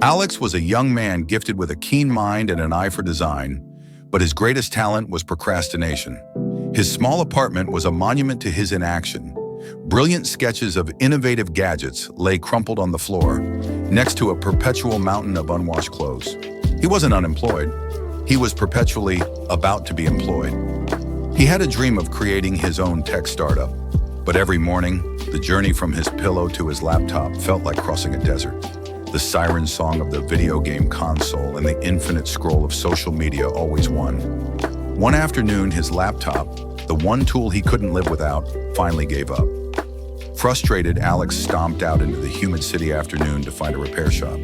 Alex was a young man gifted with a keen mind and an eye for design, but his greatest talent was procrastination. His small apartment was a monument to his inaction. Brilliant sketches of innovative gadgets lay crumpled on the floor, next to a perpetual mountain of unwashed clothes. He wasn't unemployed. He was perpetually about to be employed. He had a dream of creating his own tech startup, but every morning, the journey from his pillow to his laptop felt like crossing a desert. The siren song of the video game console and the infinite scroll of social media always won. One afternoon, his laptop, the one tool he couldn't live without, finally gave up. Frustrated, Alex stomped out into the humid city afternoon to find a repair shop.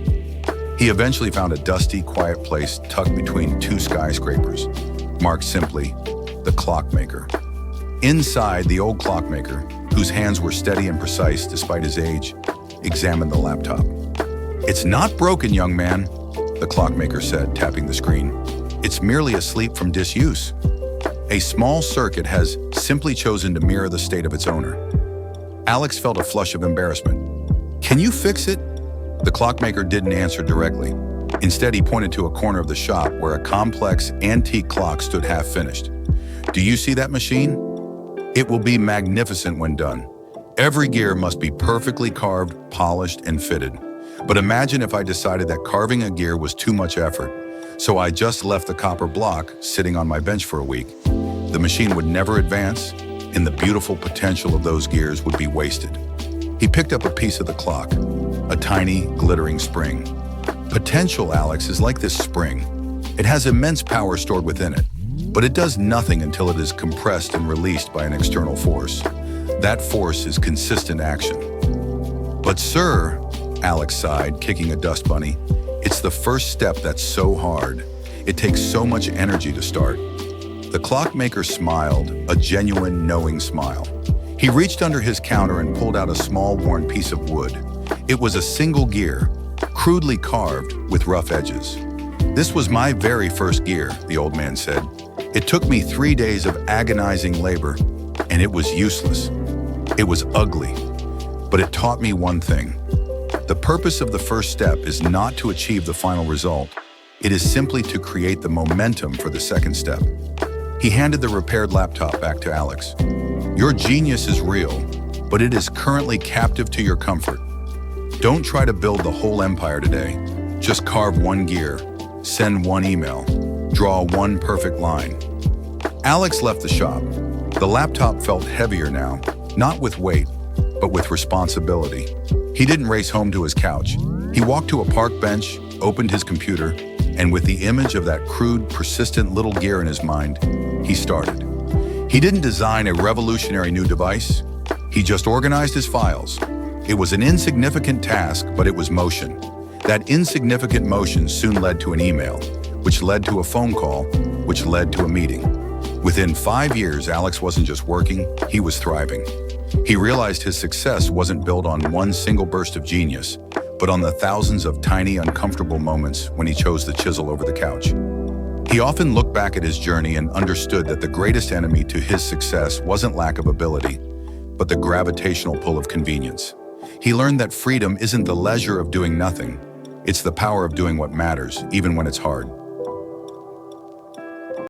He eventually found a dusty, quiet place tucked between two skyscrapers, marked simply, the Clockmaker. Inside, the old Clockmaker, whose hands were steady and precise despite his age, examined the laptop. "It's not broken, young man," the Clockmaker said, tapping the screen. "It's merely asleep from disuse. A small circuit has simply chosen to mirror the state of its owner." Alex felt a flush of embarrassment. "Can you fix it?" The Clockmaker didn't answer directly. Instead, he pointed to a corner of the shop where a complex, antique clock stood half-finished. "Do you see that machine? It will be magnificent when done. Every gear must be perfectly carved, polished, and fitted. But imagine if I decided that carving a gear was too much effort, so I just left the copper block sitting on my bench for a week. The machine would never advance, and the beautiful potential of those gears would be wasted." He picked up a piece of the clock, a tiny, glittering spring. Potential, Alex, is like this spring. It has immense power stored within it, but it does nothing until it is compressed and released by an external force. That force is consistent action. "But sir," Alex sighed, kicking a dust bunny, "it's the first step that's so hard. It takes so much energy to start." The Clockmaker smiled, a genuine, knowing smile. He reached under his counter and pulled out a small, worn piece of wood. It was a single gear, crudely carved with rough edges. "This was my very first gear," the old man said. "It took me 3 days of agonizing labor, and it was useless. It was ugly, but it taught me one thing. The purpose of the first step is not to achieve the final result. It is simply to create the momentum for the second step." He handed the repaired laptop back to Alex. "Your genius is real, but it is currently captive to your comfort. Don't try to build the whole empire today. Just carve one gear, send one email, draw one perfect line." Alex left the shop. The laptop felt heavier now, not with weight, but with responsibility. He didn't race home to his couch. He walked to a park bench, opened his computer, and with the image of that crude, persistent little gear in his mind, he started. He didn't design a revolutionary new device. He just organized his files. It was an insignificant task, but it was motion. That insignificant motion soon led to an email, which led to a phone call, which led to a meeting. Within 5 years, Alex wasn't just working, he was thriving. He realized his success wasn't built on one single burst of genius, but on the thousands of tiny, uncomfortable moments when he chose the chisel over the couch. He often looked back at his journey and understood that the greatest enemy to his success wasn't lack of ability, but the gravitational pull of convenience. He learned that freedom isn't the leisure of doing nothing. It's the power of doing what matters, even when it's hard.